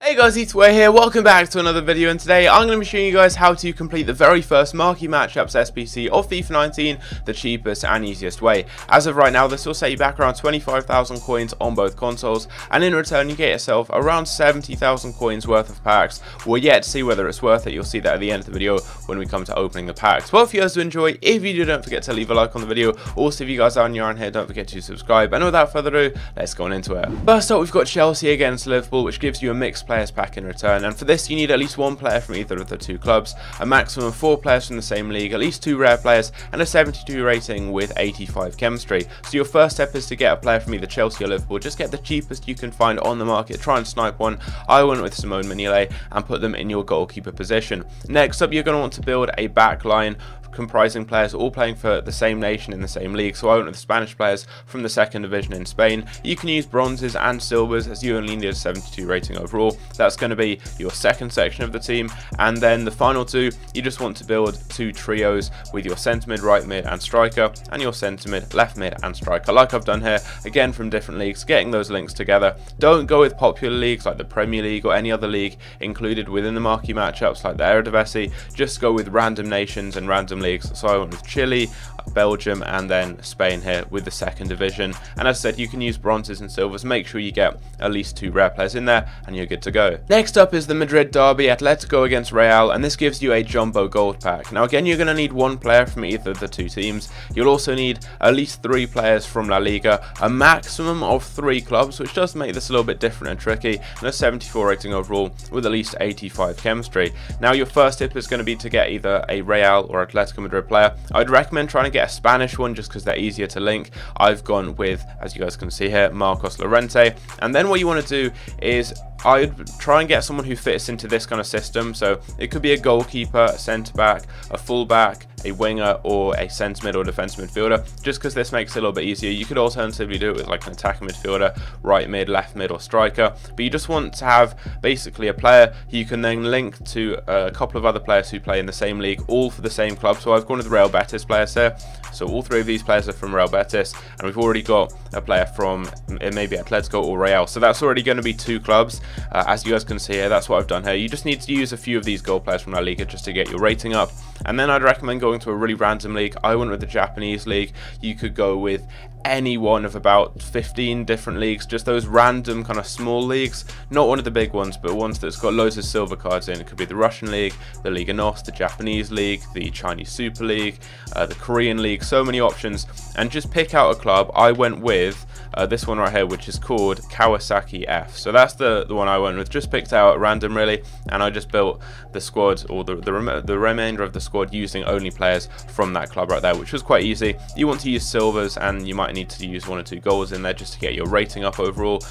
Hey guys, it's MARQUEE here, welcome back to another video, and today I'm going to be showing you guys how to complete the very first marquee matchups SBC of FIFA 19 the cheapest and easiest way. As of right now, this will set you back around 25,000 coins on both consoles, and in return you get yourself around 70,000 coins worth of packs. We're yet to see whether it's worth it. You'll see that at the end of the video when we come to opening the packs. Well, if you guys do enjoy, if you do, don't forget to leave a like on the video. Also, if you guys are new around here, don't forget to subscribe, and without further ado, let's go on into it. First up, we've got Chelsea against Liverpool, which gives you a mixed players pack in return, and for this you need at least one player from either of the two clubs, a maximum of 4 players from the same league, at least 2 rare players, and a 72 rating with 85 chemistry. So your first step is to get a player from either Chelsea or Liverpool. Just get the cheapest you can find on the market, try and snipe one. I went with Simone Mignolet and put them in your goalkeeper position. Next up, you're going to want to build a back line comprising players all playing for the same nation in the same league. So I went with Spanish players from the second division in Spain. You can use bronzes and silvers as you only need a 72 rating overall. That's going to be your second section of the team, and then the final two, you just want to build 2 trios with your centre mid, right mid and striker, and your centre mid, left mid and striker, like I've done here, again from different leagues, getting those links together. Don't go with popular leagues like the Premier League or any other league included within the marquee matchups like the Eredivisie. Just go with random nations and random leagues. So I went with Chile, Belgium and then Spain here with the second division, and as I said, you can use bronzes and silvers. Make sure you get at least 2 rare players in there and you're good to go. Next up is the Madrid derby, Atletico against Real, and this gives you a jumbo gold pack. Now again, you're going to need 1 player from either of the 2 teams. You'll also need at least 3 players from La Liga, a maximum of 3 clubs, which does make this a little bit different and tricky, and a 74 rating overall with at least 85 chemistry. Now your first tip is going to be to get either a Real or Atletico Madrid player. I'd recommend trying to get a Spanish one just because they're easier to link. I've gone with, as you guys can see here, Marcos Llorente, and then what you want to do is I'd try and get someone who fits into this kind of system. So it could be a goalkeeper, a centre back, a full back, a winger, or a centre mid or defensive midfielder, just because this makes it a little bit easier. You could alternatively do it with like an attacking midfielder, right mid, left mid or striker, but you just want to have basically a player who you can then link to a couple of other players who play in the same league, all for the same club. So I've gone with the Real Betis players here. So all 3 of these players are from Real Betis, and we've already got a player from maybe Atletico or Real. So that's already going to be 2 clubs. As you guys can see here, that's what I've done here. You just need to use a few of these goal players from La Liga just to get your rating up. And then I'd recommend going to a really random league. I went with the Japanese league. You could go with any one of about 15 different leagues, just those random kind of small leagues, not one of the big ones, but ones that's got loads of silver cards in. It could be the Russian league, the Liga NOS, the Japanese league, the Chinese Super League, the Korean league, so many options, and just pick out a club. I went with this one right here, which is called Kawasaki F. So that's the one I went with, just picked out at random really, and I just built the squad, or the remainder of the squad, using only players from that club right there, which was quite easy. You want to use silvers, and you might need to use 1 or 2 goals in there just to get your rating up overall.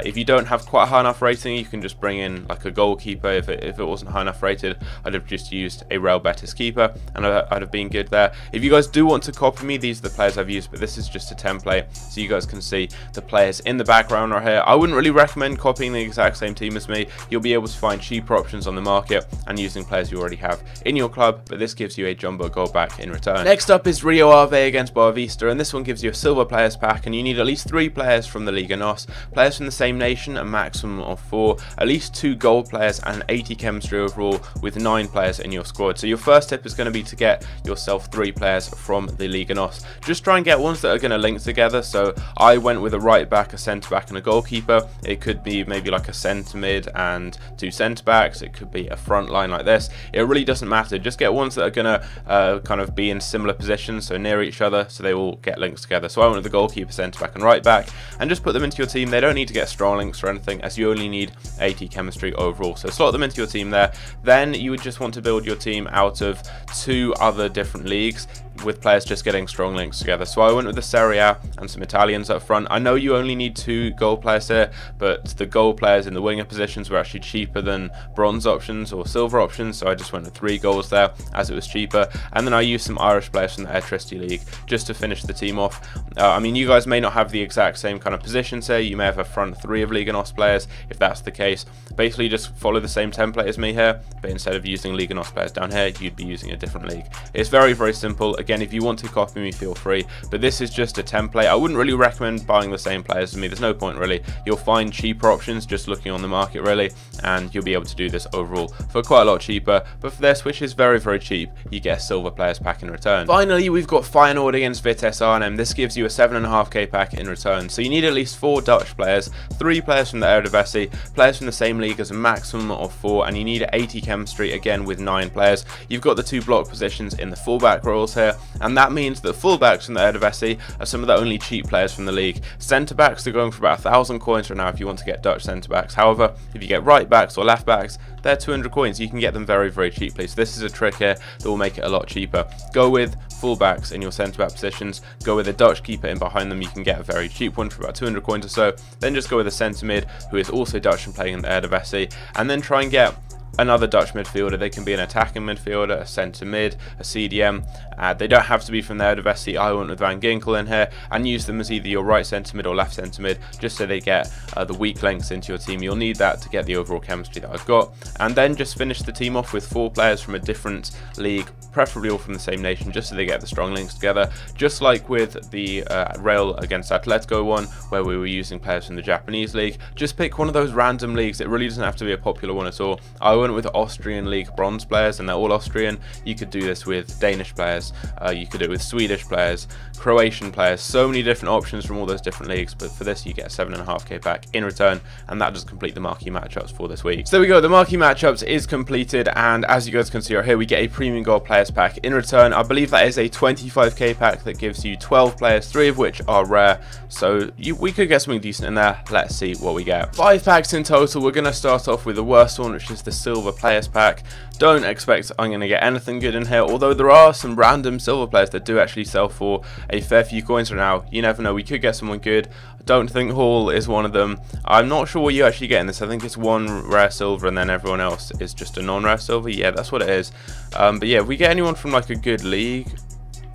If you don't have quite a high enough rating, you can just bring in like a goalkeeper. If it wasn't high enough rated, I'd have just used a Real Betis keeper, and I'd have been good there. If you guys do want to copy me, these are the players I've used, but this is just a template, so you guys can see the players in the background right here. I wouldn't really recommend copying the exact same team as me. You'll be able to find cheaper options on the market and using players you already have in your club, but this gives you a jumbo goal back in return. Next up is Rio Ave against Boavista, and this one gives you a silver players pack, and you need at least 3 players from the Liga NOS, players from the same nation, a maximum of 4, at least 2 goal players and 80 chemistry overall with 9 players in your squad. So your first tip is going to be to get yourself 3 players from the Liga NOS. Just try and get ones that are going to link together. So I went with a right back, a centre back and a goalkeeper. It could be maybe like a centre mid and 2 centre backs. It could be a front line like this. It really doesn't matter. Just get ones that are going to kind of be in similar positions, so near each other, so they all get links together. So I went with the goalkeeper, centre back and right back, and just put them into your team. They don't need to get strong links or anything, as you only need 80 chemistry overall. So slot them into your team there. Then you would just want to build your team out of 2 other different leagues, with players just getting strong links together. So I went with the Serie A and some Italians up front. I know you only need 2 goal players here, but the goal players in the winger positions were actually cheaper than bronze options or silver options, so I just went with 3 goals there as it was cheaper. And then I used some Irish players from the Electricity League just to finish the team off. I mean, you guys may not have the exact same kind of positions here. You may have a front 3 of Liga NOS players. If that's the case, basically just follow the same template as me here, but instead of using Liga NOS players down here, you'd be using a different league. It's very, very simple. Again, again, if you want to copy me, feel free, but this is just a template. I wouldn't really recommend buying the same players as me. There's no point really. You'll find cheaper options just looking on the market really, and you'll be able to do this overall for quite a lot cheaper. But for this, which is very, very cheap, you get a silver players pack in return. Finally, we've got Feyenoord against Vitesse Arnhem. This gives you a 7.5k pack in return. So you need at least 4 Dutch players, 3 players from the Eredivisie, players from the same league as a maximum of 4, and you need 80 chemistry again with 9 players. You've got the 2 block positions in the fullback roles here, and that means that fullbacks from the Eredivisie are some of the only cheap players from the league. Centre backs are going for about 1,000 coins right now if you want to get Dutch centre backs. However, if you get right backs or left backs, they're 200 coins. You can get them very, very cheaply. So this is a trick here that will make it a lot cheaper. Go with fullbacks in your centre back positions. Go with a Dutch keeper in behind them. You can get a very cheap one for about 200 coins or so. Then just go with a centre mid who is also Dutch and playing in the Eredivisie, and then try and get another Dutch midfielder. They can be an attacking midfielder, a centre mid, a CDM. They don't have to be from the Eredivisie. I went with Van Ginkel in here and use them as either your right centre mid or left centre mid, just so they get the weak links into your team. You'll need that to get the overall chemistry that I've got. And then just finish the team off with 4 players from a different league, preferably all from the same nation, just so they get the strong links together. Just like with the Real against Atletico one, where we were using players from the Japanese league. Just pick one of those random leagues. It really doesn't have to be a popular one at all. I went with Austrian league bronze players, and they're all Austrian. You could do this with Danish players, you could do it with Swedish players, Croatian players, so many different options from all those different leagues. But for this, you get a 7.5k pack in return, and that does complete the marquee matchups for this week. So there we go, the marquee matchups is completed, and as you guys can see right here, we get a premium gold players pack in return. I believe that is a 25k pack that gives you 12 players, 3 of which are rare, so we could get something decent in there. Let's see what we get. 5 packs in total. We're going to start off with the worst one, which is the silver players pack. Don't expect I'm going to get anything good in here, although there are some random silver players that do actually sell for a fair few coins right now. You never know, we could get someone good. I don't think Hall is one of them. I'm not sure what you actually get in this. I think it's 1 rare silver and then everyone else is just a non-rare silver. Yeah, that's what it is. But yeah, if we get anyone from like a good league,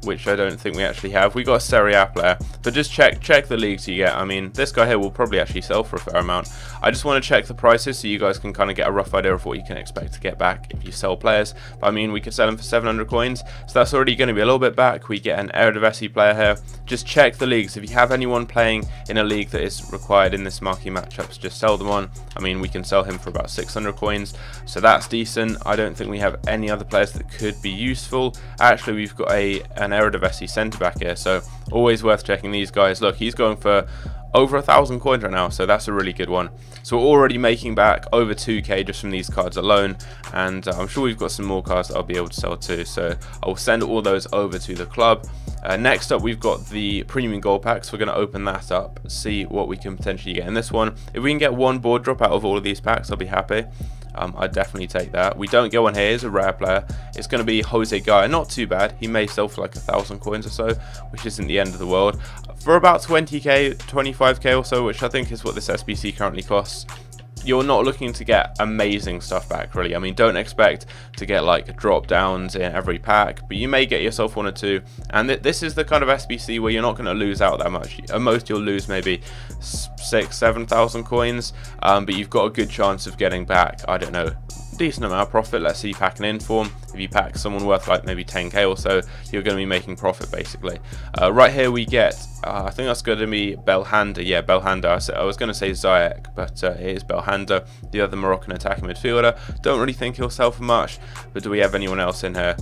which I don't think we actually have. We got a Serie A player, but just check the leagues you get. I mean, this guy here will probably actually sell for a fair amount. I just want to check the prices so you guys can kind of get a rough idea of what you can expect to get back if you sell players. But I mean, we could sell them for 700 coins, so that's already going to be a little bit back. We get an Eredivisie player here. Just check the leagues. If you have anyone playing in a league that is required in this marquee matchups, just sell them on. I mean, we can sell him for about 600 coins, so that's decent. I don't think we have any other players that could be useful. Actually, we've got an Eredivisie centre back here, so always worth checking these guys. Look, he's going for over 1,000 coins right now, so that's a really good one. So we're already making back over 2k just from these cards alone, and I'm sure we've got some more cards that I'll be able to sell too, so I'll send all those over to the club. Next up, we've got the premium gold packs. We're going to open that up, see what we can potentially get in this one. If we can get 1 board drop out of all of these packs, I'll be happy. I'd definitely take that. We don't get one here. He's a rare player. It's going to be Jose Gaia. Not too bad. He may sell for like 1,000 coins or so, which isn't the end of the world. For about 20k, 25k or so, which I think is what this SBC currently costs, you're not looking to get amazing stuff back, really. I mean, don't expect to get like drop downs in every pack, but you may get yourself 1 or 2. And this is the kind of SBC where you're not going to lose out that much. At most, you'll lose maybe 6,000-7,000 coins, but you've got a good chance of getting back, I don't know, decent amount of profit. Let's say you pack an inform. If you pack someone worth like maybe 10k or so, you're going to be making profit basically. Right here we get, I think that's going to be Belhanda. Yeah, Belhanda. I was going to say Ziyech, but it is Belhanda, the other Moroccan attacking midfielder. Don't really think he'll sell for much, but do we have anyone else in here?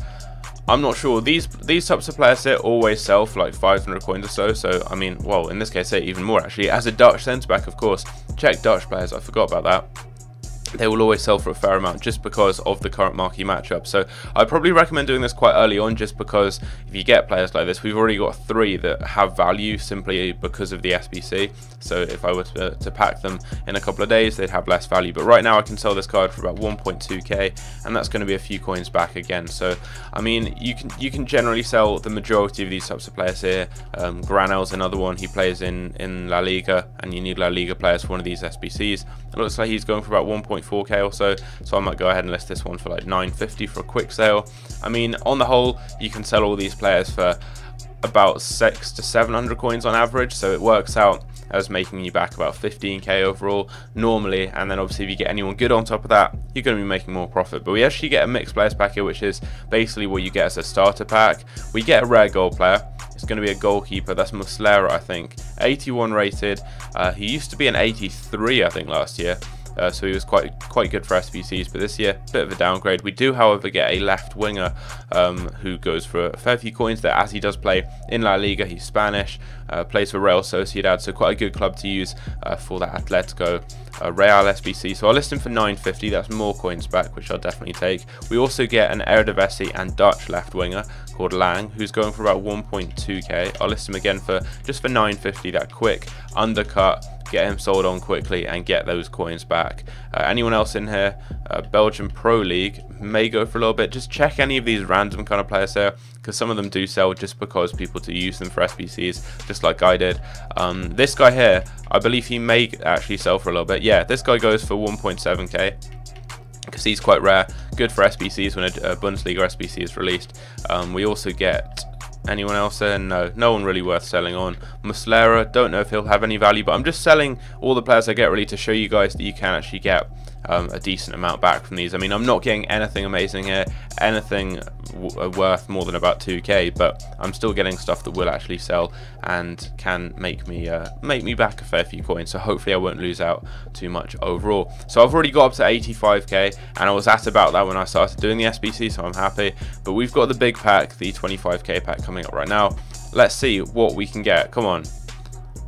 I'm not sure. These types of players here always sell for like 500 coins or so. So I mean, well, in this case, even more actually. As a Dutch centre back, of course, check Dutch players. I forgot about that. They will always sell for a fair amount just because of the current marquee matchup. So I probably recommend doing this quite early on, just because if you get players like this, we've already got 3 that have value simply because of the SBC. So if I were to pack them in a couple of days, they'd have less value. But right now I can sell this card for about 1.2k, and that's going to be a few coins back again. So I mean, you can generally sell the majority of these types of players here. Granel's another one. He plays in La Liga, and you need La Liga players for one of these SBCs. It looks like he's going for about 1.4k or so, so I might go ahead and list this one for like 950 for a quick sale. I mean, on the whole, you can sell all these players for about 600 to 700 coins on average, so it works out as making you back about 15k overall normally, and then obviously if you get anyone good on top of that, you're going to be making more profit. But we actually get a mixed players pack here, which is basically what you get as a starter pack. We get a rare gold player. It's going to be a goalkeeper. That's Muslera, I think, 81 rated. He used to be an 83, I think, last year. So he was quite good for SBCs, but this year, a bit of a downgrade. We do, however, get a left winger who goes for a fair few coins there, as he does play in La Liga. He's Spanish, plays for Real Sociedad, so quite a good club to use for that Atletico Real SBC. So I'll list him for 950. That's more coins back, which I'll definitely take. We also get an Eredivisie and Dutch left winger called Lang, who's going for about 1.2k. I'll list him again for just for 950. That quick undercut, get him sold on quickly and get those coins back. Anyone else in here? Belgian Pro League may go for a little bit. Just check any of these random kind of players here, because some of them do sell just because people do use them for SBCs, just like I did. This guy here, I believe he may actually sell for a little bit. Yeah, this guy goes for 1.7k. because he's quite rare, good for SBCs when a Bundesliga SBC is released. We also get anyone else there? No one really worth selling on. Muslera, don't know if he'll have any value, but I'm just selling all the players I get really to show you guys that you can actually get a decent amount back from these. I mean, I'm not getting anything amazing here, anything worth more than about 2k, but I'm still getting stuff that will actually sell and can make me back a fair few coins. So hopefully I won't lose out too much overall. So I've already got up to 85k, and I was at about that when I started doing the SBC, so I'm happy. But we've got the big pack, the 25k pack, coming up right now. Let's see what we can get. Come on,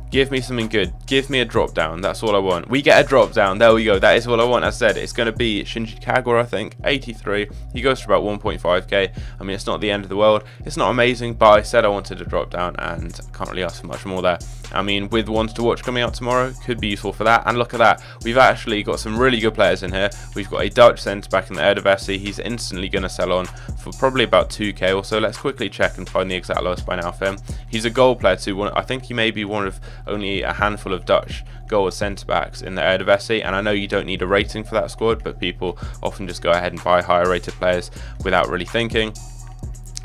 give me something good. Give me a drop down. That's all I want. We get a drop down. There we go. That is what I want. As I said, it's going to be Shinji Kagura, I think, 83. He goes for about 1.5k. I mean, it's not the end of the world. It's not amazing, but I said I wanted a drop down, and I can't really ask for much more there. I mean, with ones to watch coming out tomorrow, could be useful for that. And look at that. We've actually got some really good players in here. We've got a Dutch centre back in the Eredivisie. He's instantly going to sell on for probably about 2k or so. Let's quickly check and find the exact lowest by now for him. He's a goal player too. I think he may be one of only a handful of Dutch goal centre backs in the Eredivisie, and I know you don't need a rating for that squad, but people often just go ahead and buy higher rated players without really thinking.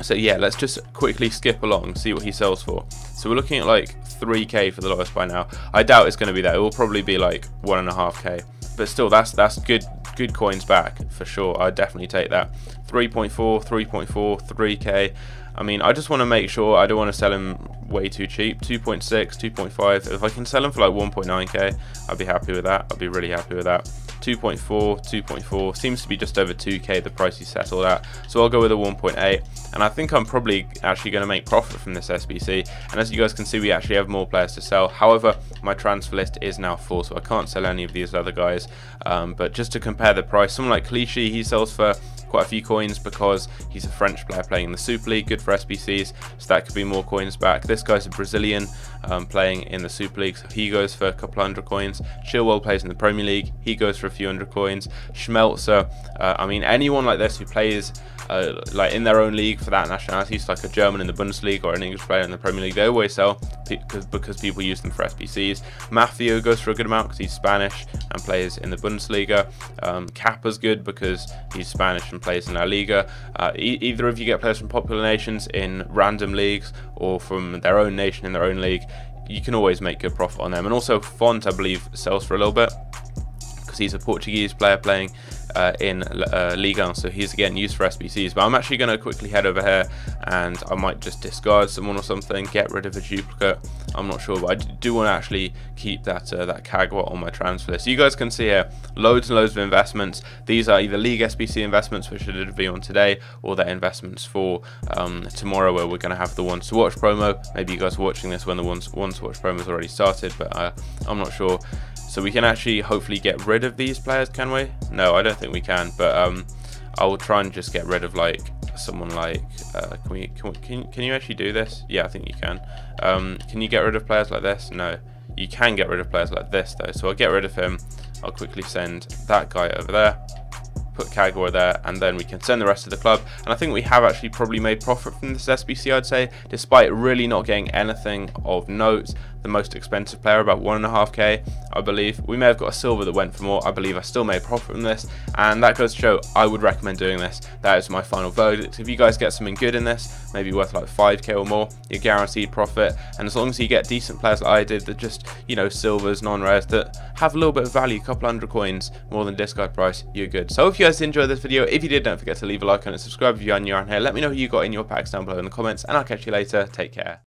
So yeah, let's just quickly skip along, see what he sells for. So we're looking at like 3k for the lowest by now. I doubt it's going to be that. It will probably be like 1.5k, but still, that's good coins back for sure. I'd definitely take that. 3.4, 3.4, 3k. I mean, I just want to make sure I don't want to sell him way too cheap. 2.6, 2.5. If I can sell him for like 1.9k, I'd be happy with that. I'd be really happy with that. 2.4, 2.4. Seems to be just over 2k the price he settled at. So I'll go with a 1.8. And I think I'm probably actually going to make profit from this SBC. And as you guys can see, we actually have more players to sell. However, my transfer list is now full, so I can't sell any of these other guys. But just to compare the price, someone like Clichy, he sells for quite a few coins because he's a French player playing in the Super League, good for SBCs, so that could be more coins back. This guy's a Brazilian playing in the Super League, so he goes for a couple hundred coins. Chilwell plays in the Premier League, he goes for a few hundred coins. Schmelzer, I mean, anyone like this who plays like in their own league for that nationality, so like a German in the Bundesliga or an English player in the Premier League, they always sell because people use them for SBCs. Mafio goes for a good amount because he's Spanish and plays in the Bundesliga. Kappa's good because he's Spanish and plays in La Liga. Either of you get players from popular nations in random leagues or from their own nation in their own league, you can always make good profit on them. And also Font, I believe, sells for a little bit because he's a Portuguese player playing in Liga, so he's again used for SBCs. But I'm actually going to quickly head over here, and I might just discard someone or something, get rid of a duplicate. I'm not sure, but I do want to actually keep that that Kagwa on my transfer list. So you guys can see here loads and loads of investments. These are either League SBC investments, which I did a video on today, or they're investments for tomorrow, where we're going to have the ones to watch promo. Maybe you guys are watching this when the ones to watch promo has already started, but I'm not sure. So we can actually hopefully get rid of these players, can we? No, I don't think we can, but I will try and just get rid of like someone like can you actually do this? Yeah, I think you can. Can you get rid of players like this? No, you can get rid of players like this though. So I'll get rid of him. I'll quickly send that guy over there, put Kagura there, and then we can send the rest of the club. And I think we have actually probably made profit from this SBC, I'd say, despite really not getting anything of note. the most expensive player, about 1.5k, I believe. We may have got a silver that went for more. I believe I still made profit from this, and that goes to show I would recommend doing this. That is my final verdict. If you guys get something good in this, maybe worth like 5k or more, you're guaranteed profit. And as long as you get decent players like I did, that just, you know, silvers, non-rares, that have a little bit of value, a couple hundred coins more than discard price, you're good. So if you guys enjoyed this video, if you did, don't forget to leave a like and subscribe if you're new around here. Let me know who you got in your packs down below in the comments, and I'll catch you later. Take care.